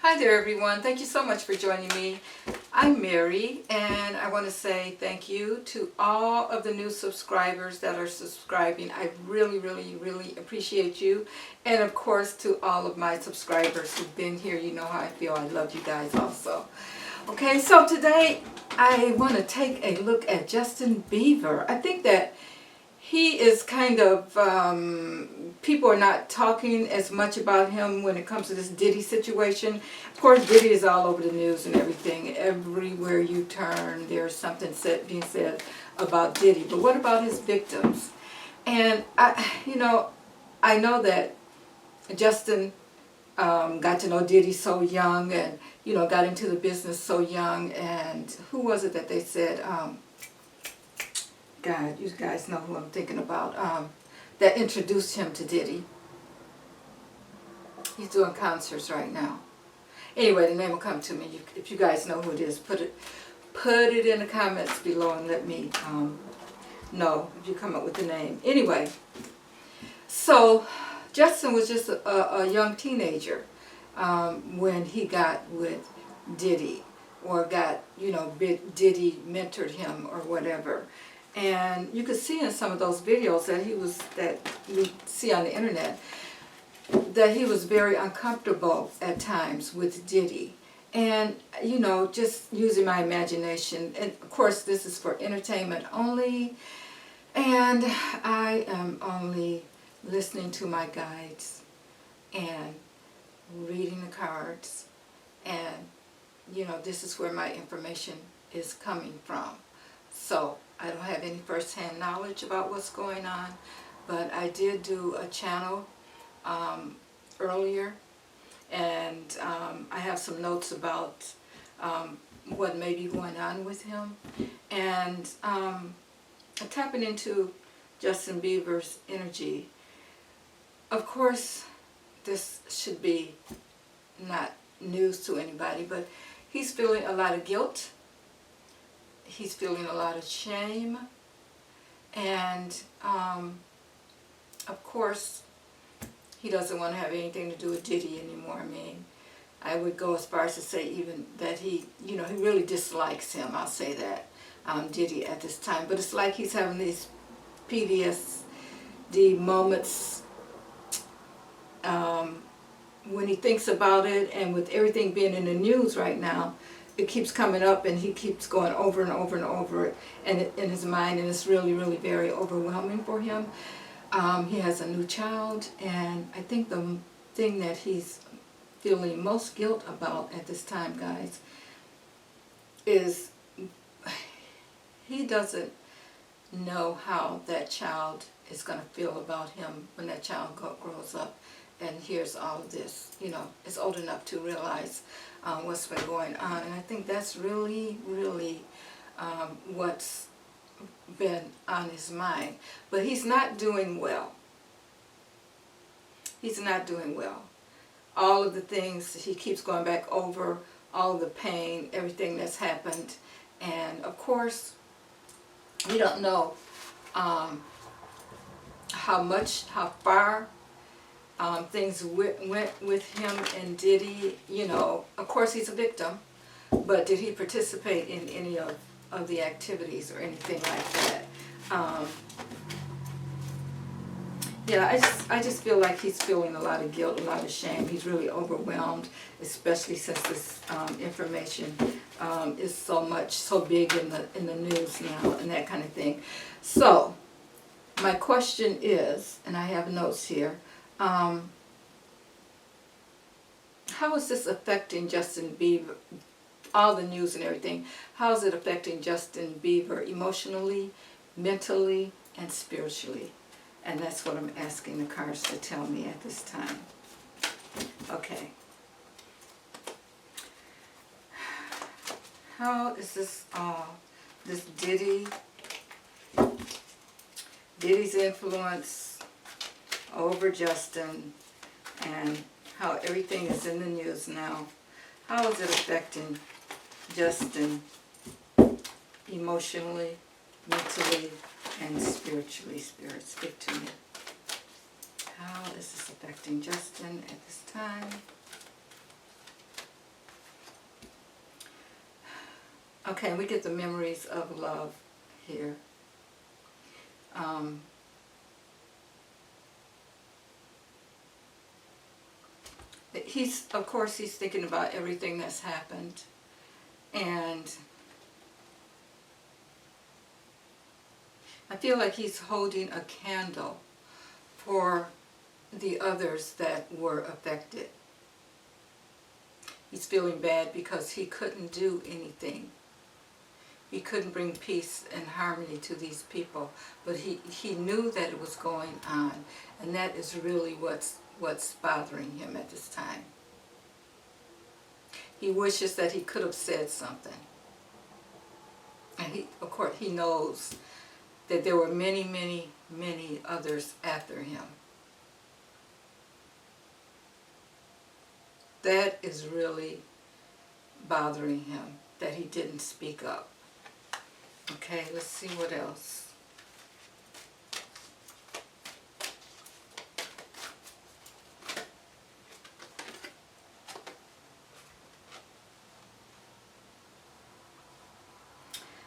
Hi there everyone, thank you so much for joining me. I'm Mary and I want to say thank you to all of the new subscribers that are subscribing. I really appreciate you, and of course to all of my subscribers who've been here. You know how I feel. I love you guys also. Okay, so today I want to take a look at Justin Bieber. I think that he is kind of, people are not talking as much about him when it comes to this Diddy situation. Of course, Diddy is all over the news and everything. Everywhere you turn, there's something being said about Diddy. But what about his victims? And, I know that Justin got to know Diddy so young and, got into the business so young. And who was it that they said... God, you guys know who I'm thinking about, that introduced him to Diddy. He's doing concerts right now. Anyway, the name will come to me. If you guys know who it is, put it in the comments below and let me know if you come up with the name. Anyway, so Justin was just a young teenager when he got with Diddy, or got, Diddy mentored him or whatever. And you could see in some of those videos that you see on the internet, that he was very uncomfortable at times with Diddy. And, just using my imagination, and of course this is for entertainment only, and I am only listening to my guides and reading the cards, and, this is where my information is coming from. So I don't have any first-hand knowledge about what's going on, but I did do a channel earlier, and I have some notes about what may be going on with him, and tapping into Justin Bieber's energy. Of course, this should be not news to anybody, but he's feeling a lot of guilt. He's feeling a lot of shame, and of course he doesn't want to have anything to do with Diddy anymore. I mean, I would go as far as to say even that he really dislikes him. I'll say that, Diddy at this time. But it's like he's having these PTSD moments when he thinks about it, and with everything being in the news right now, it keeps coming up, and he keeps going over and over and over it, and in his mind, and it's really very overwhelming for him. He has a new child, and I think the thing that he's feeling most guilt about at this time, guys, is he doesn't know how that child is going to feel about him when that child grows up and hears all of this. Is old enough to realize what's been going on. And I think that's really what's been on his mind. But he's not doing well. He's not doing well. All of the things, he keeps going back over, all of the pain, everything that's happened. And of course, we don't know how far things went with him and Diddy. Of course he's a victim, but did he participate in any of the activities or anything like that? I just feel like he's feeling a lot of guilt, a lot of shame. He's really overwhelmed, especially since this information is so big in the news now and that kind of thing. So my question is, and I have notes here, how is this affecting Justin Bieber, all the news and everything? How is it affecting Justin Bieber emotionally, mentally, and spiritually? And that's what I'm asking the cards to tell me at this time. Okay. How is this this Diddy's influence over Justin, and how everything is in the news now? How is it affecting Justin emotionally, mentally, and spiritually? Spirit, speak to me. How is this affecting Justin at this time? Okay, we get the memories of love here. Of course, he's thinking about everything that's happened. And I feel like he's holding a candle for the others that were affected. He's feeling bad because he couldn't do anything. He couldn't bring peace and harmony to these people. But he knew that it was going on. And that is really what's bothering him at this time. He wishes that he could have said something. And of course, he knows that there were many, many, many others after him. That is really bothering him, that he didn't speak up. Okay, let's see what else.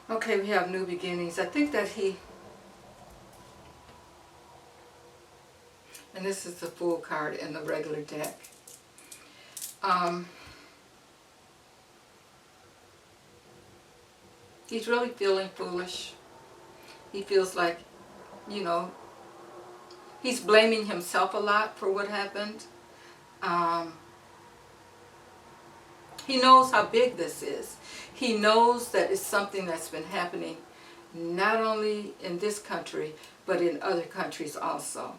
Okay, we have new beginnings. I think that and this is the Fool card in the regular deck. He's really feeling foolish. He feels like, he's blaming himself a lot for what happened. He knows how big this is. He knows that it's something that's been happening not only in this country, but in other countries also.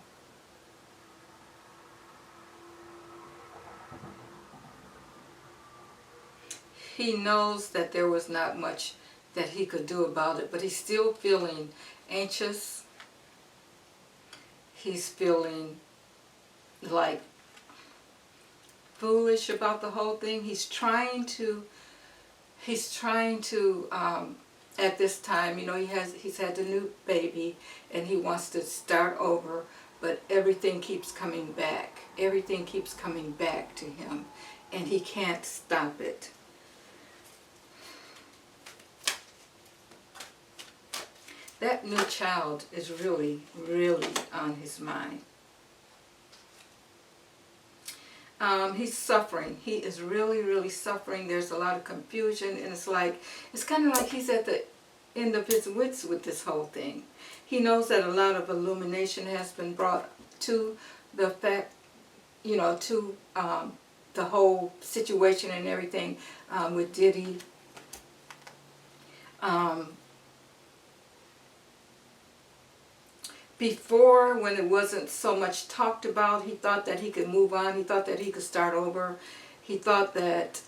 He knows that there was not much that he could do about it, but he's still feeling anxious. He's feeling like foolish about the whole thing. He's trying to at this time, he's had the new baby and he wants to start over, but everything keeps coming back. Everything keeps coming back to him and he can't stop it. That new child is really, really on his mind. He's suffering. He is really, really suffering. There's a lot of confusion, and it's kind of like he's at the end of his wits with this whole thing. He knows that a lot of illumination has been brought to the fact, to the whole situation and everything with Diddy. Before, when it wasn't so much talked about, he thought that he could move on. He thought that he could start over. He thought that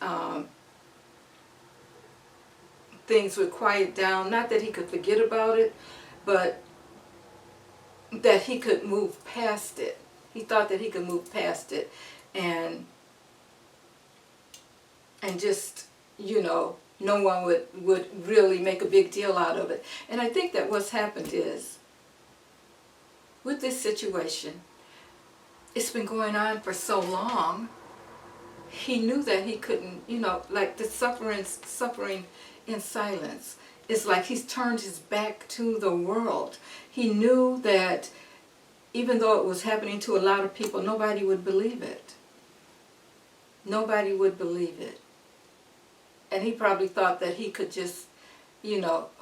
things would quiet down. Not that he could forget about it, but that he could move past it. He thought that he could move past it and just, no one would really make a big deal out of it. And I think that what's happened is, with this situation, it's been going on for so long, he knew that he couldn't, like the suffering in silence. It's like he's turned his back to the world. He knew that even though it was happening to a lot of people, nobody would believe it. Nobody would believe it. And he probably thought that he could just,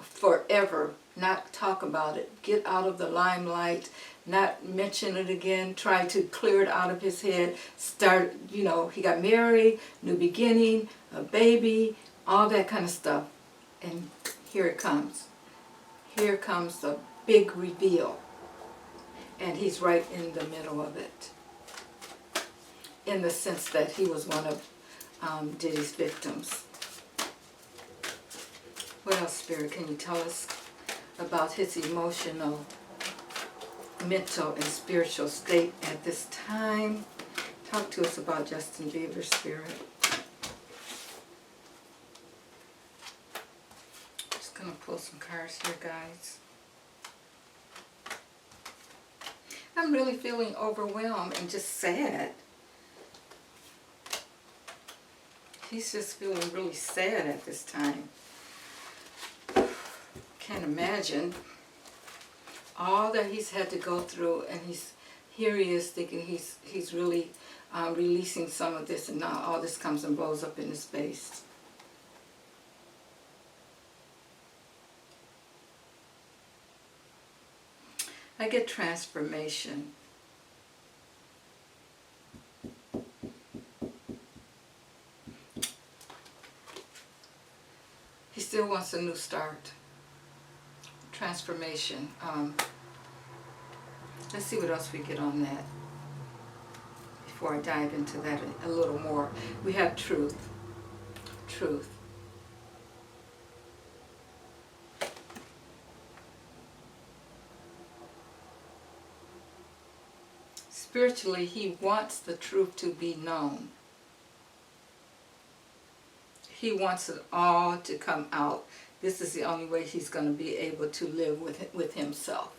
forever not talk about it, get out of the limelight, not mention it again, try to clear it out of his head, start, he got married, new beginning, a baby, all that kind of stuff. And here it comes. Here comes the big reveal. And he's right in the middle of it. In the sense that he was one of Diddy's victims. What else, Spirit, can you tell us about his emotional, mental, and spiritual state at this time? Talk to us about Justin Bieber, Spirit. Just going to pull some cards here, guys. I'm really feeling overwhelmed and just sad. He's just feeling really sad at this time. can't imagine all that he's had to go through, and here he is thinking he's really releasing some of this, and now all this comes and blows up in his face. I get transformation. He still wants a new start. Transformation. Let's see what else we get on that before I dive into that a little more. We have truth. Truth. Spiritually, he wants the truth to be known. He wants it all to come out. This is the only way he's going to be able to live with himself.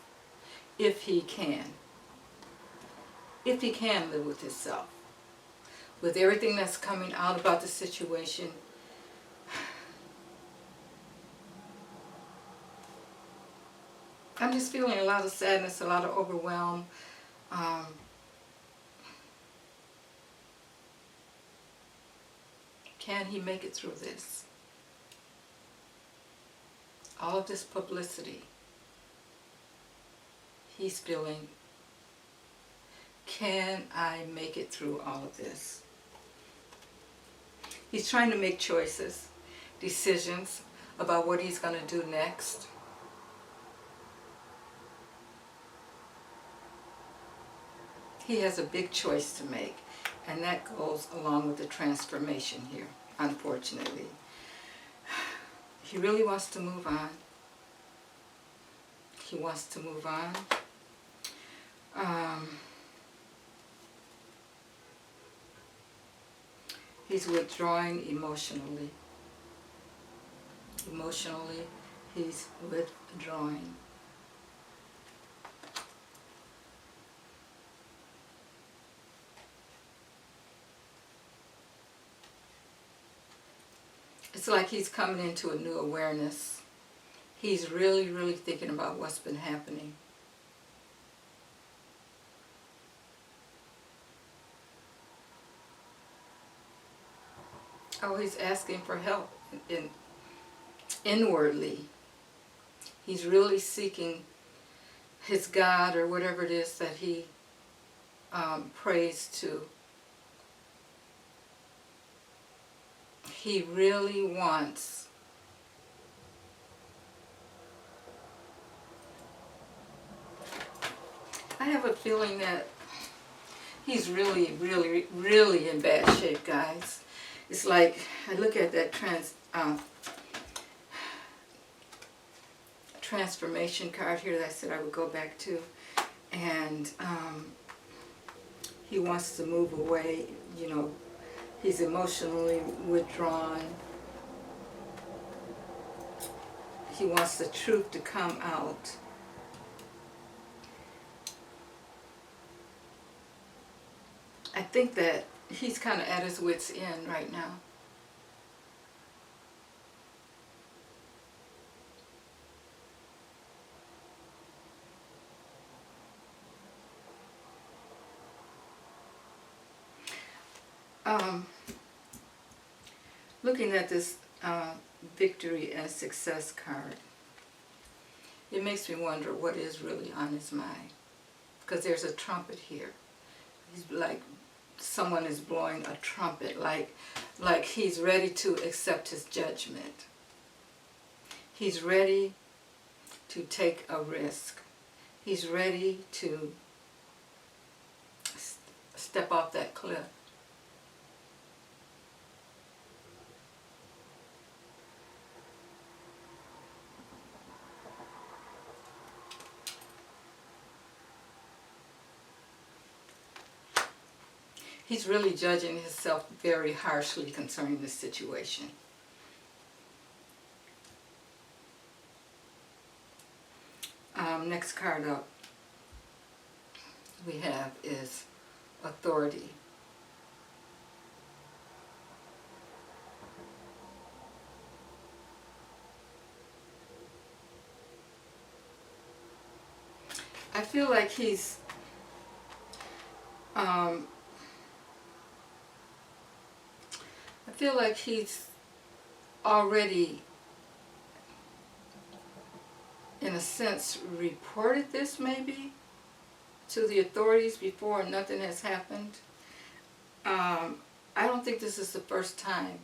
If he can. If he can live with himself. With everything that's coming out about the situation, I'm just feeling a lot of sadness, a lot of overwhelm. Can he make it through this? All of this publicity he's feeling. Can I make it through all of this? He's trying to make choices, decisions about what he's going to do next. He has a big choice to make, and that goes along with the transformation here, unfortunately. He really wants to move on. He wants to move on. He's withdrawing emotionally. Emotionally, he's withdrawing. It's like he's coming into a new awareness. He's really, really thinking about what's been happening. Oh, he's asking for help inwardly. He's really seeking his God or whatever it is that he prays to. He really wants I have a feeling that he's really, really, really in bad shape, guys. It's like, I look at that transformation card here that I said I would go back to, and he wants to move away, you know, he's emotionally withdrawn. He wants the truth to come out. I think that he's kind of at his wit's end right now. Looking at this victory and success card, it makes me wonder what is really on his mind. Because there's a trumpet here. He's like, someone is blowing a trumpet, like he's ready to accept his judgment. He's ready to take a risk. He's ready to step off that cliff. He's really judging himself very harshly concerning this situation. Next card up we have is authority. I feel like he's I feel like he's already, in a sense, reported this maybe to the authorities before nothing has happened. I don't think this is the first time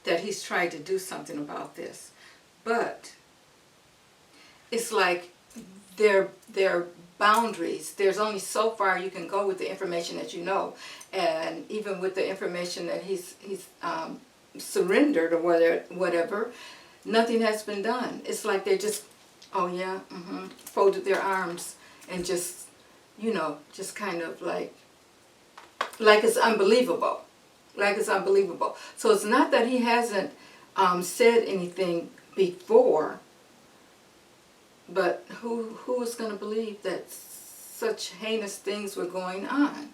that he's tried to do something about this. But it's like there are boundaries. There's only so far you can go with the information that you know. And even with the information that he's surrendered or whatever, nothing has been done. It's like they just, oh yeah, folded their arms and just, you know, just kind of like it's unbelievable. Like it's unbelievable. So it's not that he hasn't said anything before, but who is going to believe that such heinous things were going on?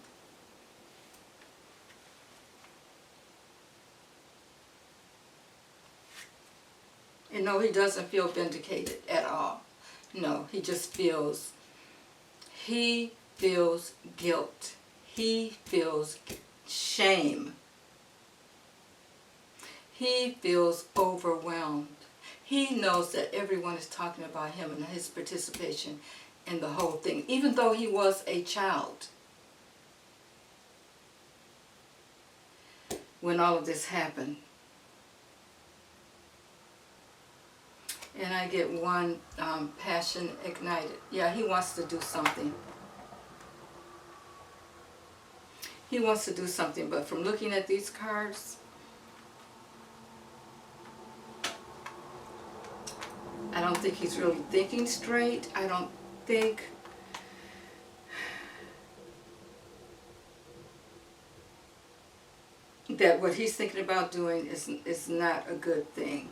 And no, he doesn't feel vindicated at all. No, he just feels, he feels guilt. He feels shame. He feels overwhelmed. He knows that everyone is talking about him and his participation in the whole thing, even though he was a child when all of this happened. And I get one, passion ignited. Yeah, he wants to do something. He wants to do something, but from looking at these cards, I don't think he's really thinking straight. I don't think that what he's thinking about doing is not a good thing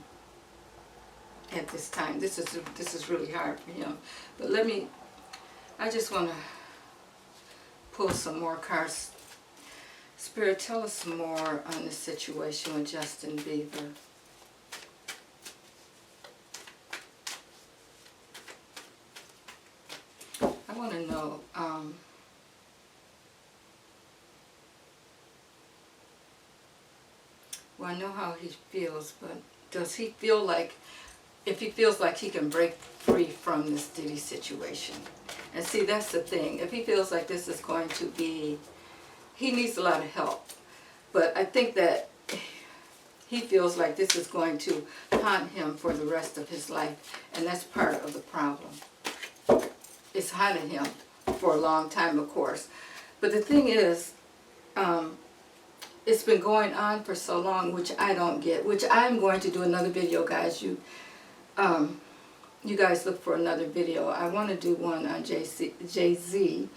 at this time. This is really hard for him. But I just want to pull some more cards. Spirit, tell us more on the situation with Justin Bieber. I want to know, well, I know how he feels, but does he feel like, if he feels like he can break free from this Diddy situation? And see, that's the thing. If he feels like this is going to be, he needs a lot of help. But I think that he feels like this is going to haunt him for the rest of his life. And that's part of the problem. It's haunted him for a long time, of course. But the thing is, it's been going on for so long, which I don't get, which I'm going to do another video, guys. You guys look for another video. I want to do one on Jay-Z,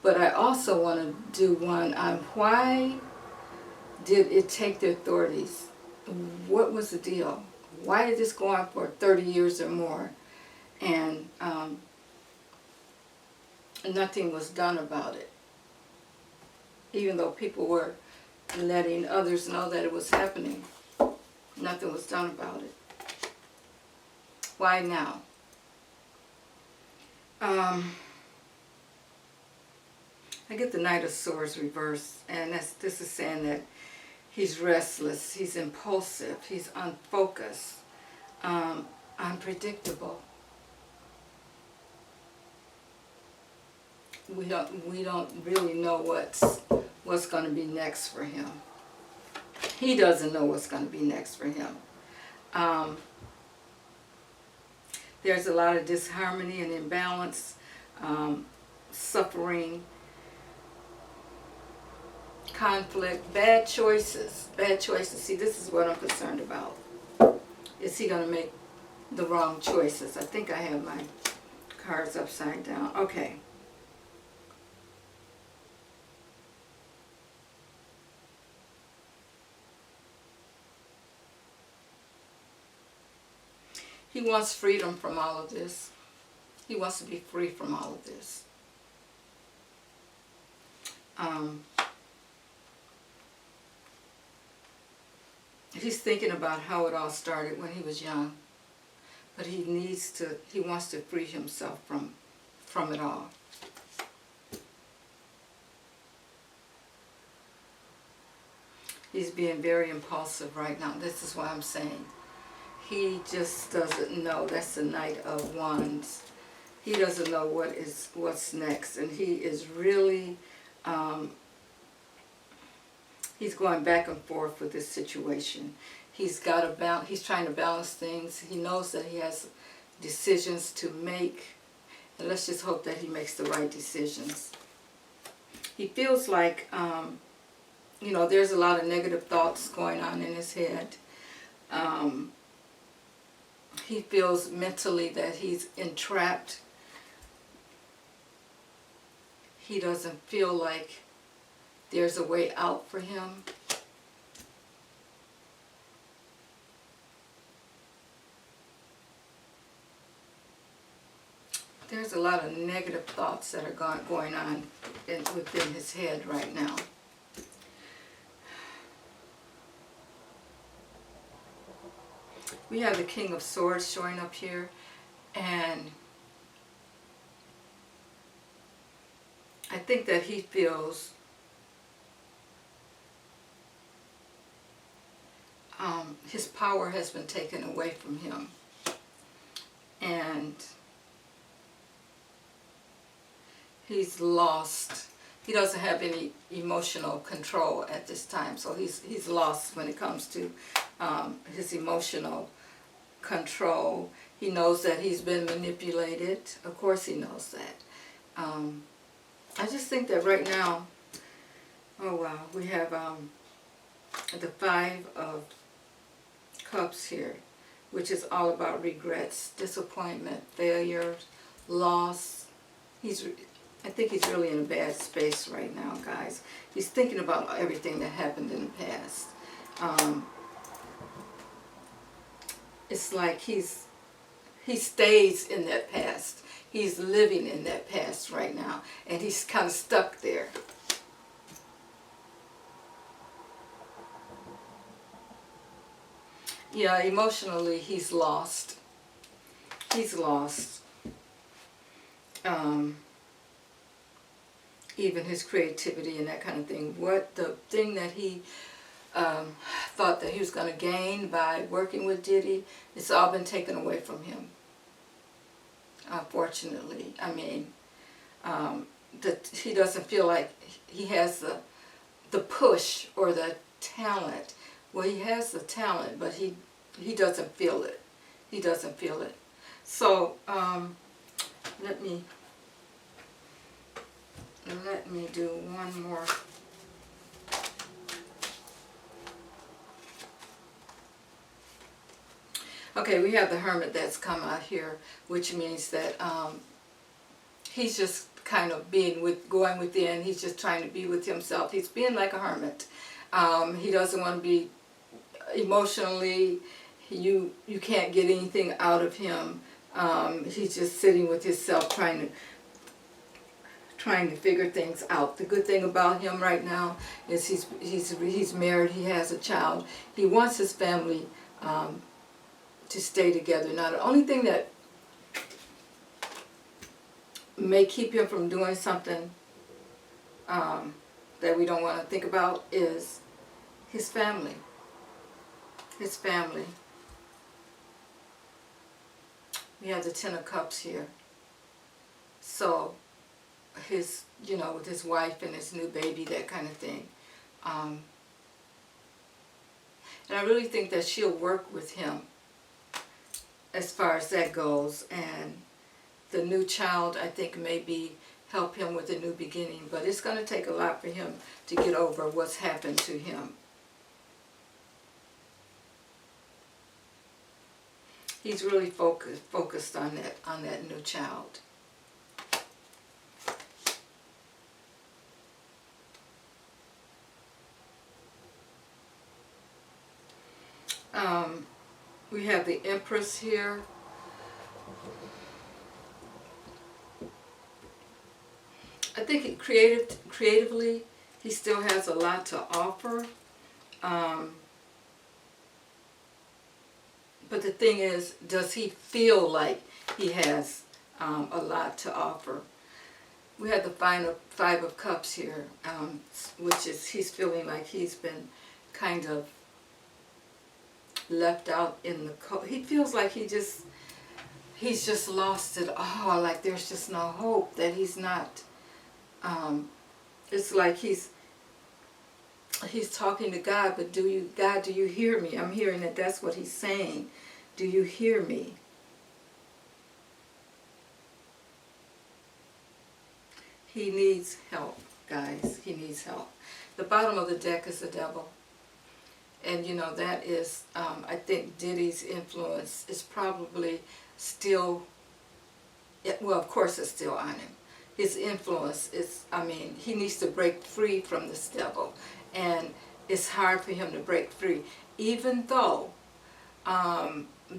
but I also want to do one on why did it take the authorities? What was the deal? Why did this go on for 30 years or more? And nothing was done about it. Even though people were letting others know that it was happening, nothing was done about it. Why now? I get the Knight of Swords reversed, and this is saying that he's restless, he's impulsive, he's unfocused, unpredictable. We don't really know what's going to be next for him. He doesn't know what's going to be next for him. There's a lot of disharmony and imbalance, suffering, conflict, bad choices. Bad choices. See, this is what I'm concerned about. Is he going to make the wrong choices? I think I have my cards upside down. Okay. He wants freedom from all of this. He wants to be free from all of this. He's thinking about how it all started when he was young. but he wants to free himself from it all. He's being very impulsive right now. This is what I'm saying. He just doesn't know. That's the Knight of Wands. He doesn't know what's next, and he is really he's going back and forth with this situation. He's trying to balance things. He knows that he has decisions to make, and let's just hope that he makes the right decisions. He feels like you know, there's a lot of negative thoughts going on in his head. He feels mentally that he's entrapped. He doesn't feel like there's a way out for him. There's a lot of negative thoughts that are going on within his head right now. We have the King of Swords showing up here, and I think that he feels his power has been taken away from him, and he's lost. He doesn't have any emotional control at this time, so he's lost when it comes to his emotional control. He knows that he's been manipulated. Of course he knows that. I just think that right now, oh wow, we have the Five of Cups here, which is all about regrets, disappointment, failure, loss. I think he's really in a bad space right now, guys. He's thinking about everything that happened in the past. It's like he stays in that past. He's living in that past right now, and he's kind of stuck there. Yeah, emotionally, he's lost. He's lost. Even his creativity and that kind of thing. What the thing that he thought that he was going to gain by working with Diddy, it's all been taken away from him. Unfortunately, I mean, that he doesn't feel like he has the push or the talent. Well, he has the talent, but he doesn't feel it. He doesn't feel it. So let me do one more. Okay, we have the Hermit that's come out here, which means that he's just kind of going within. He's just trying to be with himself. He's being like a hermit. He doesn't want to be emotionally. You can't get anything out of him. He's just sitting with himself, trying to figure things out. The good thing about him right now is he's married. He has a child. He wants his family to stay together. Now, the only thing that may keep him from doing something that we don't want to think about is his family. His family. We have the Ten of Cups here. So, with his wife and his new baby, that kind of thing. And I really think that she'll work with him as far as that goes. And the new child, I think, maybe help him with a new beginning. But it's going to take a lot for him to get over what's happened to him. He's really focused on that new child. We have the Empress here. I think creatively, he still has a lot to offer. But the thing is, does he feel like he has a lot to offer? We have the Five of Cups here, which is he's feeling like he's been kind of left out in the cold. He feels like he's just lost it all. Like there's just no hope, that he's not. It's like he's talking to God, but God, do you hear me? I'm hearing that that's what he's saying. Do you hear me? He needs help, guys. He needs help. The bottom of the deck is the devil. And you know, that is, I think Diddy's influence is probably still, well, of course it's still on him. His influence is, I mean, he needs to break free from this devil. And it's hard for him to break free. Even though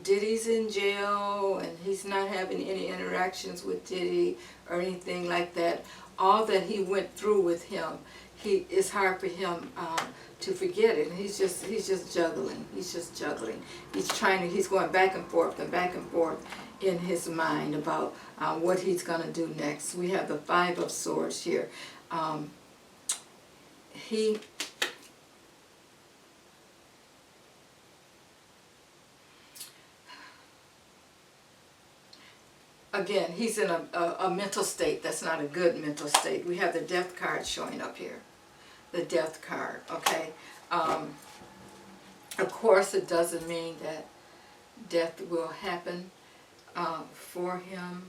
Diddy's in jail and he's not having any interactions with Diddy or anything like that, all that he went through with him, it's hard for him to forget it. He's just juggling. He's just juggling. He's going back and forth in his mind about what he's going to do next. We have the Five of Swords here. Again, he's in a mental state that's not a good mental state. We have the Death card showing up here. The Death card, okay? Of course, it doesn't mean that death will happen for him,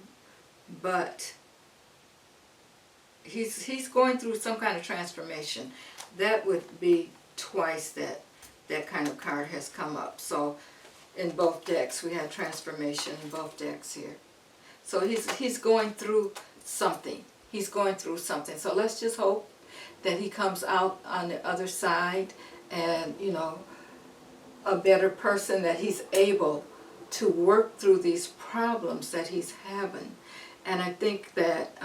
but he's going through some kind of transformation. That would be twice that kind of card has come up. So in both decks, we have transformation in both decks here. So he's going through something. He's going through something. So let's just hope that he comes out on the other side and, you know, a better person, that he's able to work through these problems that he's having. And I think that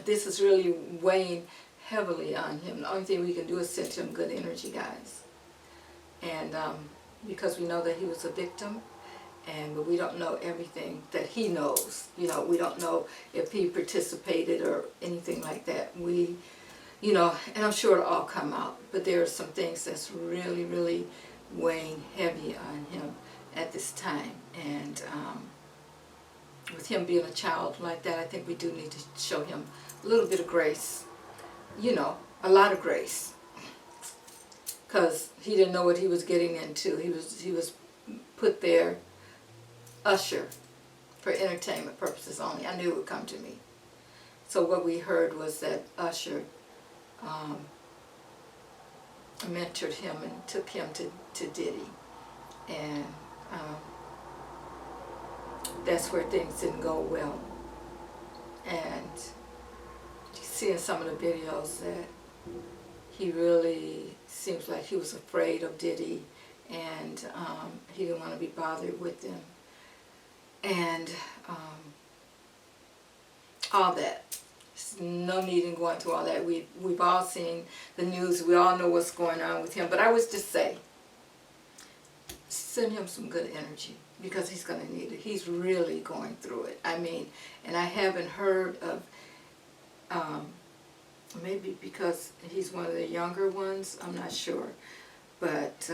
this is really weighing heavily on him. The only thing we can do is send him good energy, guys. And because we know that he was a victim, but we don't know everything that he knows. You know, we don't know if he participated or anything like that. You know, and I'm sure it'll all come out. But there are some things that's really, really weighing heavy on him at this time. And with him being a child like that, I think we do need to show him a little bit of grace. You know, a lot of grace. Because he didn't know what he was getting into. He was put there, usher, for entertainment purposes only. I knew it would come to me. So what we heard was that Usher mentored him and took him to Diddy. And that's where things didn't go well. And you see in some of the videos that he really seems like he was afraid of Diddy, and he didn't want to be bothered with him. And all that. There's no need in going through all that. We've all seen the news. We all know what's going on with him. But I would just say, send him some good energy, because he's going to need it. He's really going through it. I mean, and I haven't heard of, maybe because he's one of the younger ones, I'm not sure. But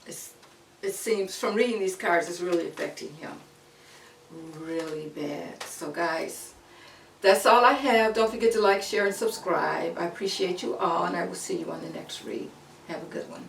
it seems, from reading these cards, it's really affecting him really bad. So guys, that's all I have. Don't forget to like, share, and subscribe. I appreciate you all, and I will see you on the next read. Have a good one.